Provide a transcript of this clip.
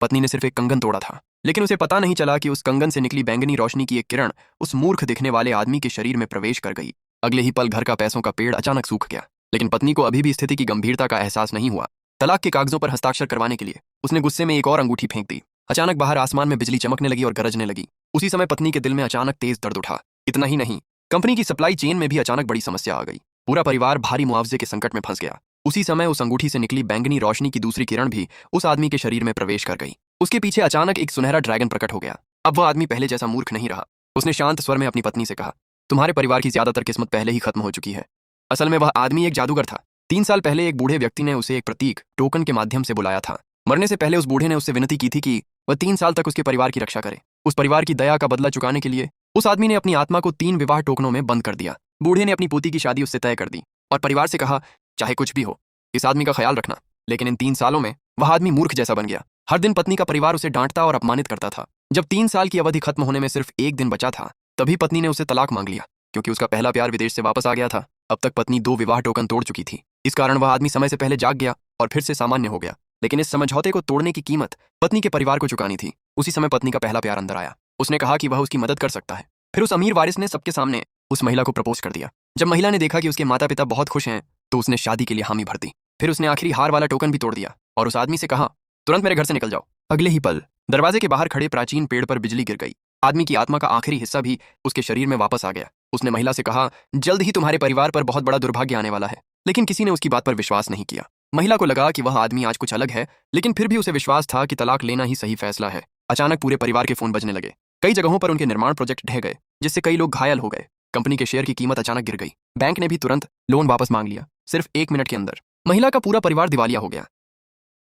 पत्नी ने सिर्फ एक कंगन तोड़ा था, लेकिन उसे पता नहीं चला कि उस कंगन से निकली बैंगनी रोशनी की एक किरण उस मूर्ख दिखने वाले आदमी के शरीर में प्रवेश कर गई। अगले ही पल घर का पैसों का पेड़ अचानक सूख गया, लेकिन पत्नी को अभी भी स्थिति की गंभीरता का एहसास नहीं हुआ। तलाक के कागजों पर हस्ताक्षर करवाने के लिए उसने गुस्से में एक और अंगूठी फेंक दी। अचानक बाहर आसमान में बिजली चमकने लगी और गरजने लगी। उसी समय पत्नी के दिल में अचानक तेज दर्द उठा। इतना ही नहीं, कंपनी की सप्लाई चेन में भी अचानक बड़ी समस्या आ गई। पूरा परिवार भारी मुआवजे के संकट में फंस गया। उसी समय उस अंगूठी से निकली बैंगनी रोशनी की दूसरी किरण भी उस आदमी के शरीर में प्रवेश कर गई। उसके पीछे अचानक एक सुनहरा ड्रैगन प्रकट हो गया। अब वह आदमी पहले जैसा मूर्ख नहीं रहा। उसने शांत स्वर में अपनी पत्नी से कहा, तुम्हारे परिवार की ज्यादातर किस्मत पहले ही खत्म हो चुकी है। असल में वह आदमी एक जादूगर था। 3 साल पहले एक बूढ़े व्यक्ति ने उसे एक प्रतीक टोकन के माध्यम से बुलाया था। मरने से पहले उस बूढ़े ने उससे विनती की थी कि वह 3 साल तक उसके परिवार की रक्षा करे। उस परिवार की दया का बदला चुकाने के लिए उस आदमी ने अपनी आत्मा को 3 विवाह टोकनों में बंद कर दिया। बूढ़े ने अपनी पोती की शादी उससे तय कर दी और परिवार से कहा, चाहे कुछ भी हो, इस आदमी का ख्याल रखना। लेकिन इन 3 सालों में वह आदमी मूर्ख जैसा बन गया। हर दिन पत्नी का परिवार उसे डांटता और अपमानित करता था। जब 3 साल की अवधि खत्म होने में सिर्फ एक दिन बचा था, तभी पत्नी ने उसे तलाक मांग लिया, क्योंकि उसका पहला प्यार विदेश से वापस आ गया था। अब तक पत्नी 2 विवाह टोकन तोड़ चुकी थी। इस कारण वह आदमी समय से पहले जाग गया और फिर से सामान्य हो गया। लेकिन इस समझौते को तोड़ने की कीमत पत्नी के परिवार को चुकानी थी। उसी समय पत्नी का पहला प्यार अंदर आया। उसने कहा कि वह उसकी मदद कर सकता है। फिर उस अमीर वारिस ने सबके सामने उस महिला को प्रपोज कर दिया। जब महिला ने देखा कि उसके माता पिता बहुत खुश हैं, तो उसने शादी के लिए हामी भर दी। फिर उसने आखिरी हार वाला टोकन भी तोड़ दिया और उस आदमी से कहा, तुरंत मेरे घर से निकल जाओ। अगले ही पल दरवाजे के बाहर खड़े प्राचीन पेड़ पर बिजली गिर गई। आदमी की आत्मा का आखिरी हिस्सा भी उसके शरीर में वापस आ गया। उसने महिला से कहा, जल्द ही तुम्हारे परिवार पर बहुत बड़ा दुर्भाग्य आने वाला है। लेकिन किसी ने उसकी बात पर विश्वास नहीं किया। महिला को लगा कि वह आदमी आज कुछ अलग है, लेकिन फिर भी उसे विश्वास था कि तलाक लेना ही सही फैसला है। अचानक पूरे परिवार के फोन बजने लगे। कई जगहों पर उनके निर्माण प्रोजेक्ट ढह गए, जिससे कई लोग घायल हो गए। कंपनी के शेयर की कीमत अचानक गिर गई। बैंक ने भी तुरंत लोन वापस मांग लिया, सिर्फ 1 मिनट के अंदर। महिला का पूरा परिवार दिवालिया हो गया।